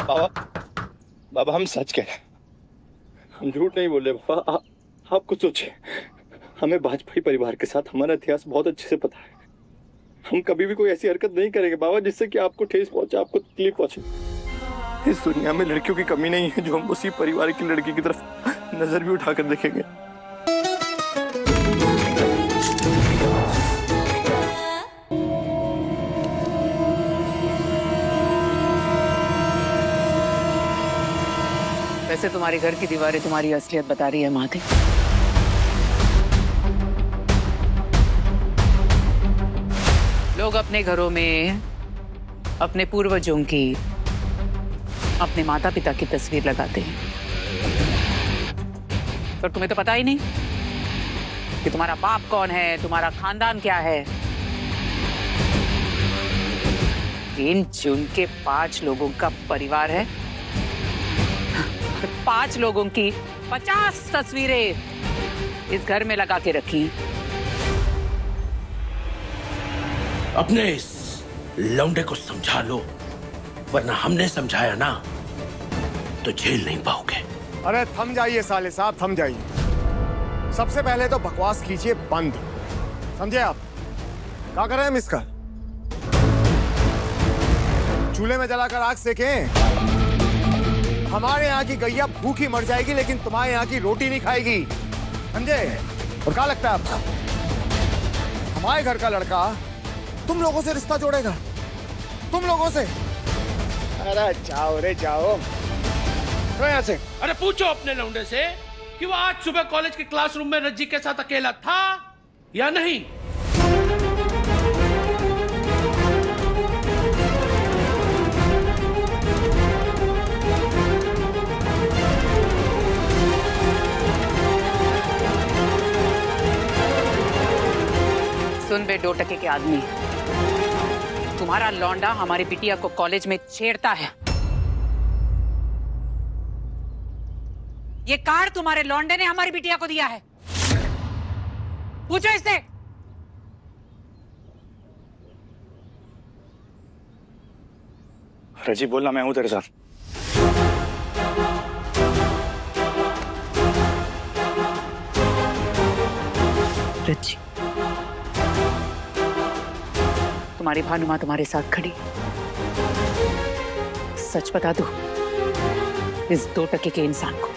बाबा, बाबा हम सच कह रहे हैं, हम झूठ नहीं बोल रहे बाबा। आप कुछ सोचिए, हमें वाजपेयी परिवार के साथ हमारा इतिहास बहुत अच्छे से पता है। हम कभी भी कोई ऐसी हरकत नहीं करेंगे बाबा जिससे कि आपको ठेस पहुंचे, आपको तकलीफ पहुंचे। इस दुनिया में लड़कियों की कमी नहीं है जो हम उसी परिवार की लड़की की तरफ नजर भी उठाकर देखेंगे। वैसे तुम्हारे घर की दीवारें तुम्हारी असलियत बता रही है माते। लोग अपने घरों में अपने पूर्वजों की, अपने माता पिता की तस्वीर लगाते हैं, पर तुम्हें तो पता ही नहीं कि तुम्हारा बाप कौन है, तुम्हारा खानदान क्या है। इन जिनके 5 लोगों का परिवार है, 5 लोगों की 50 तस्वीरें इस घर में लगा के रखी। अपने इस लौंडे को समझा लो, वरना हमने समझाया ना तो झेल नहीं पाओगे। अरे थम जाइए साले साहब, थम जाइए। सबसे पहले तो बकवास कीजिए बंद, समझे आप? क्या कर रहे हैं हम इसका? चूल्हे में जलाकर आग सेकें। हमारे यहाँ की गैया भूखी मर जाएगी लेकिन तुम्हारे यहाँ की रोटी नहीं खाएगी, समझे? और क्या लगता है आपका हमारे घर का लड़का तुम लोगों से रिश्ता जोड़ेगा? तुम लोगों से? अरे जाओ रे जाओ, तो यहाँ से। अरे पूछो अपने लौंडे से कि वो आज सुबह कॉलेज के क्लासरूम में रज्जी के साथ अकेला था या नहीं। सुन बे 2 टके के आदमी, तुम्हारा लौंडा हमारी बिटिया को कॉलेज में छेड़ता है। ये कार्ड तुम्हारे लौंडे ने हमारी बिटिया को दिया है, पूछो इससे। रजी बोलना, मैं हूं तेरे साथ। रजी, तुम्हारी भानुमा तुम्हारे साथ खड़ी। सच बता दो इस 2 टके के इंसान को।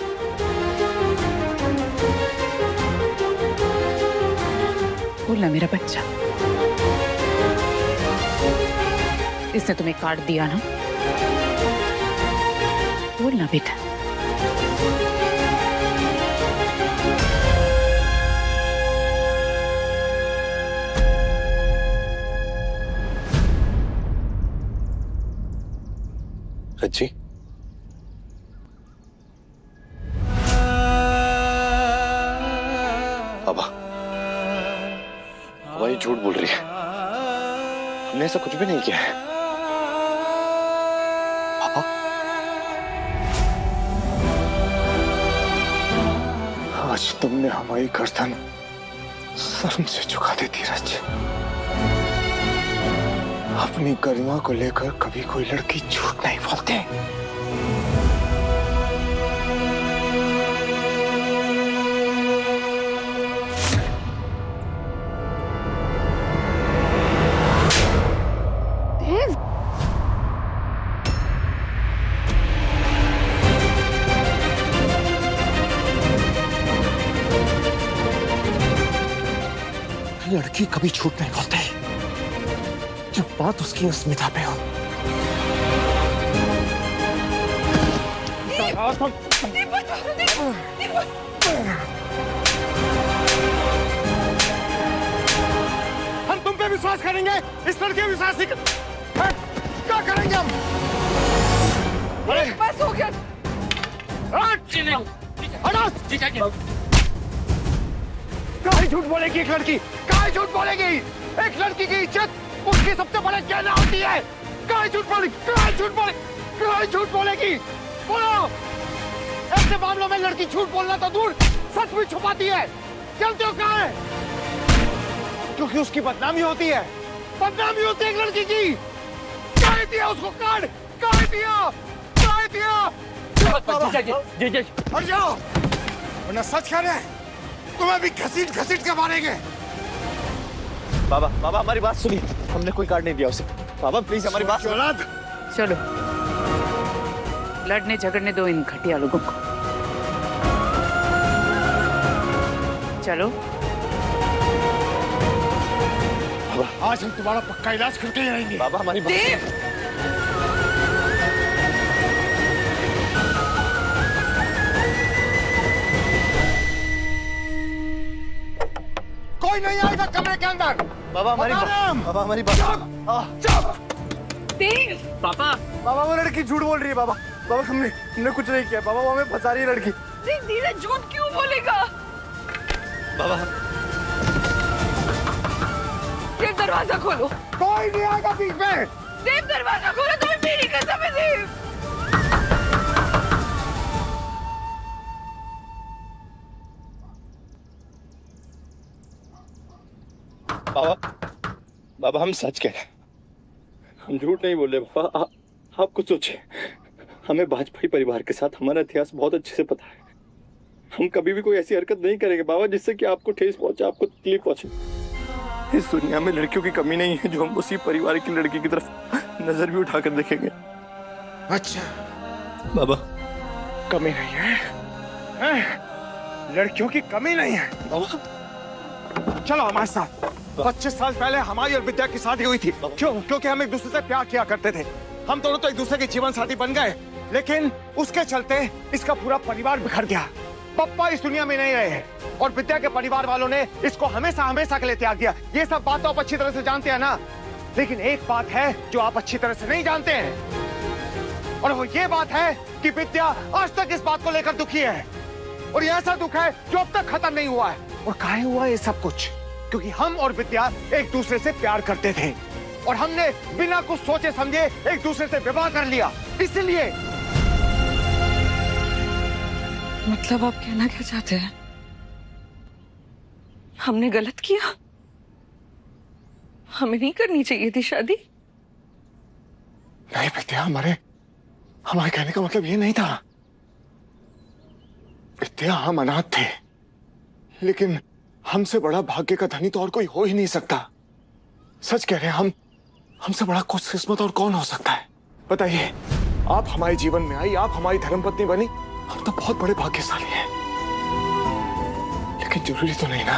बोलना मेरा बच्चा, इसने तुम्हें कार्ड दिया ना? बोलना बेटा। रज्जी, बाबा, बाबा ये झूठ बोल रही है। हमने ऐसा कुछ भी नहीं किया है। पापा, आज तुमने हमारी गर्दन शर्म से झुका दी धीरज। अपनी गरिमा को लेकर कभी कोई लड़की झूठ नहीं बोलते। लड़की कभी झूठ नहीं बोलते जब बात उसकी अस्मिता पे हो। हम तुम पे विश्वास करेंगे, इस लड़के पे विश्वास नहीं क्या करेंगे हम? अरे बस हो गया। काहे झूठ बोलेगी एक लड़की? काहे झूठ बोलेगी? एक लड़की की इज्जत उसकी सबसे बड़ी गहना होती है। काहे झूठ बोलेगी? काहे झूठ बोले? काहे झूठ बोलेगी? बोलो। ऐसे मामलों में लड़की झूठ बोलना तो दूर, सच भी छुपाती है। चलते हो कहाँ है? क्योंकि उसकी बदनामी होती है। बदनामी होती है एक लड़की की। काहे दिया उसको कार्ड? काहे दिया? काहे हट जाओ, वरना सच कह रहे हैं तुम्हें भी घसीट घसीट के मारेंगे। बाबा बाबा हमारी बात सुनिए, हमने कोई कार्ड नहीं दिया उसे। बाबा प्लीज हमारी बात सुनो। औलाद, चलो, लड़ने झगड़ने दो इन घटिया लोगों को। चलो। आज हम तुम्हारा पक्का इलाज करके ही रहेंगे। बाबा हमारी बात देव! कोई नहीं आएगा कमरे के अंदर। बाबा हमारी बाबा हमारी बात। चुप। देव! बाबा वो लड़की झूठ बोल रही है। बाबा बाबा हमने कुछ नहीं किया। बाबा वो हमें फंसा रही है लड़की। धीरज झूठ क्यों बोलेगा? बाबा देव दरवाजा खोलो। कोई नहीं आएगा बीच में। देव दरवाजा खोलो, तुम्हें मेरी कसम है देव। बाबा बाबा हम सच कह रहे हैं, हम झूठ नहीं बोल रहे। बाबा आप कुछ सोचिए, हमें वाजपेयी परिवार के साथ हमारा इतिहास बहुत अच्छे से पता है। हम कभी भी कोई ऐसी हरकत नहीं करेंगे बाबा जिससे कि आपको ठेस पहुंचे, आपको तकलीफ पहुंचे। इस दुनिया में लड़कियों की कमी नहीं है जो हम उसी परिवार की लड़की की तरफ नजर भी उठाकर देखेंगे। अच्छा, बाबा कमी नहीं है, लड़कियों की कमी नहीं है। बाबा चलो हमारे साथ। 25 साल पहले हमारी और विद्या की शादी हुई थी। क्यों? क्योंकि हम एक दूसरे से प्यार किया करते थे। हम दोनों तो एक दूसरे के जीवन साथी बन गए, लेकिन उसके चलते इसका पूरा परिवार बिखर गया। पप्पा इस दुनिया में नहीं रहे और विद्या के परिवार वालों ने इसको हमेशा हमेशा के लिए त्याग दिया। ये सब बात तो आप अच्छी तरह से जानते हैं ना, लेकिन एक बात है जो आप अच्छी तरह से नहीं जानते हैं, और वो ये बात है कि विद्या आज तक इस बात को लेकर दुखी है, और ये ऐसा दुख है जो अब तक खत्म नहीं हुआ है। और काहे हुआ ये सब कुछ? क्योंकि हम और विद्या एक दूसरे से प्यार करते थे और हमने बिना कुछ सोचे समझे एक दूसरे से विवाह कर लिया। इसलिए मतलब आप कहना क्या चाहते हैं? हमने गलत किया? हमें नहीं करनी चाहिए थी शादी? नहीं विद्या, हमारे कहने का मतलब ये नहीं था। विद्या, हम अनाथ थे, लेकिन हमसे बड़ा भाग्य का धनी तो और कोई हो ही नहीं सकता। सच कह रहे हैं, हमसे बड़ा खुशकिस्मत और कौन हो सकता है? बताइए, आप हमारे जीवन में आई, आप हमारी धर्मपत्नी बनी, हम तो बहुत बड़े भाग्यशाली हैं। लेकिन जरूरी तो नहीं ना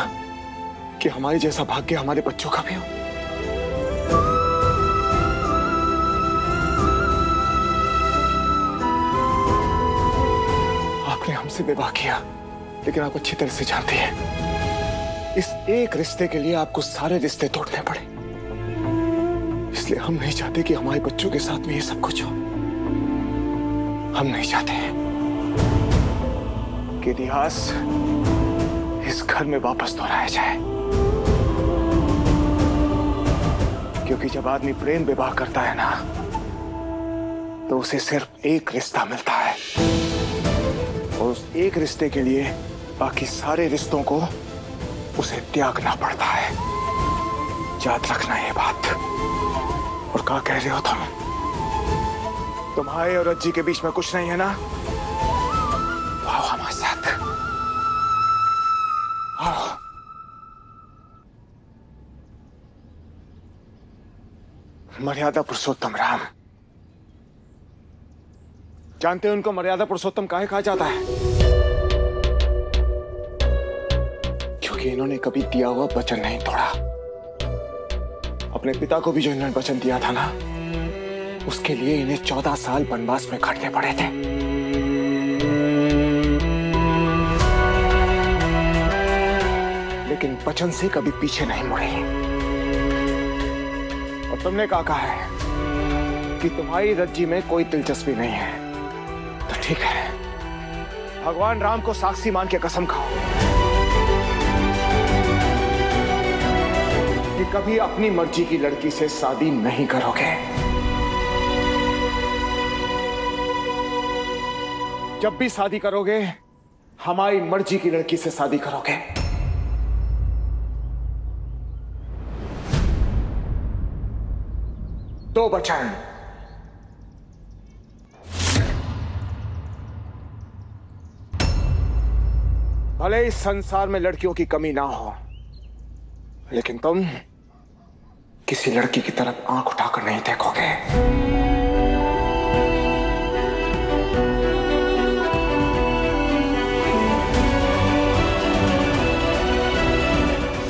कि हमारे जैसा भाग्य हमारे बच्चों का भी हो। आपने हमसे विवाह किया, लेकिन आप अच्छी तरह से जानती हैं इस एक रिश्ते के लिए आपको सारे रिश्ते तोड़ने पड़े। इसलिए हम नहीं चाहते कि हमारे बच्चों के साथ में ये सब कुछ हो। हम नहीं चाहते कि इतिहास इस घर में वापस दोहराया जाए, क्योंकि जब आदमी प्रेम विवाह करता है ना, तो उसे सिर्फ एक रिश्ता मिलता है, और उस एक रिश्ते के लिए बाकी सारे रिश्तों को उसे त्यागना पड़ता है। याद रखना ये बात। और क्या कह रहे हो तुम? तुम्हारे और रज्जी के बीच में कुछ नहीं है ना? आओ हमारे साथ, आओ। मर्यादा पुरुषोत्तम राम, जानते हो उनको मर्यादा पुरुषोत्तम काहे कहा जाता है? क्योंकि इन्होंने कभी दिया हुआ वचन नहीं तोड़ा। अपने पिता को भी जो इन्होंने वचन दिया था ना, उसके लिए इन्हें 14 साल वनवास में काटने पड़े थे। लेकिन वचन से कभी पीछे नहीं मुड़े। और तुमने कहा है कि तुम्हारी रज्जी में कोई दिलचस्पी नहीं है, तो ठीक है, भगवान राम को साक्षी मान के कसम खाओ कि कभी अपनी मर्जी की लड़की से शादी नहीं करोगे। जब भी शादी करोगे, हमारी मर्जी की लड़की से शादी करोगे। दो वचन। भले इस संसार में लड़कियों की कमी ना हो, लेकिन तुम किसी लड़की की तरफ आंख उठाकर नहीं देखोगे।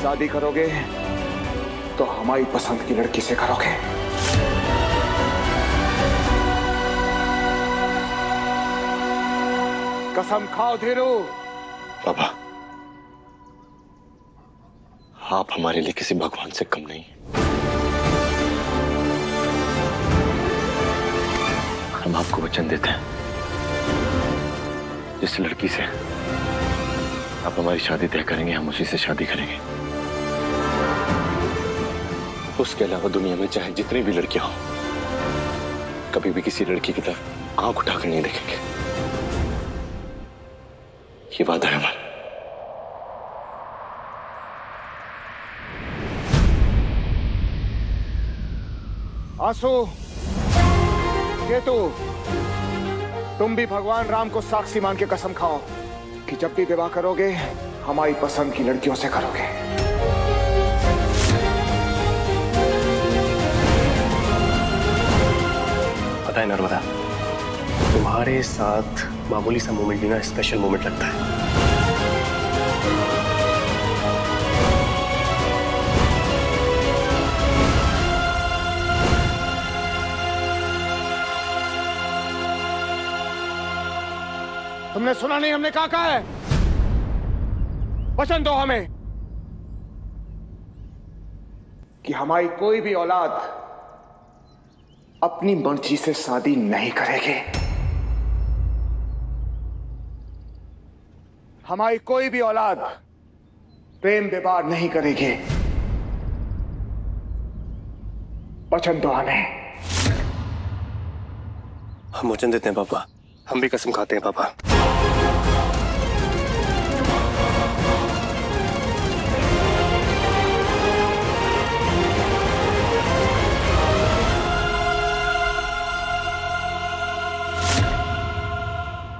शादी करोगे तो हमारी पसंद की लड़की से करोगे। कसम खाओ धीरू। बाबा, आप हमारे लिए किसी भगवान से कम नहीं। हम आपको वचन देते हैं, जिस लड़की से आप हमारी शादी तय करेंगे, हम उसी से शादी करेंगे। उसके अलावा दुनिया में चाहे जितनी भी लड़कियां हो, कभी भी किसी लड़की की तरफ आंख उठाकर नहीं देखेंगे। ये वादा है हमारा। आंसू, केतु, तुम भी भगवान राम को साक्षी मान के कसम खाओ कि जब भी विवाह करोगे हमारी पसंद की लड़कियों से करोगे। पता है नर्मदा, तुम्हारे साथ मामूली सा मोमेंट भी ना स्पेशल मोमेंट लगता है। तुमने सुना नहीं हमने क्या कहा है? वचन दो हमें कि हमारी कोई भी औलाद अपनी मर्जी से शादी नहीं करेगी। हमारी कोई भी औलाद प्रेम विवाह नहीं करेगी। वचन दो हमें। हम वचन देते हैं पापा, हम भी कसम खाते हैं पापा।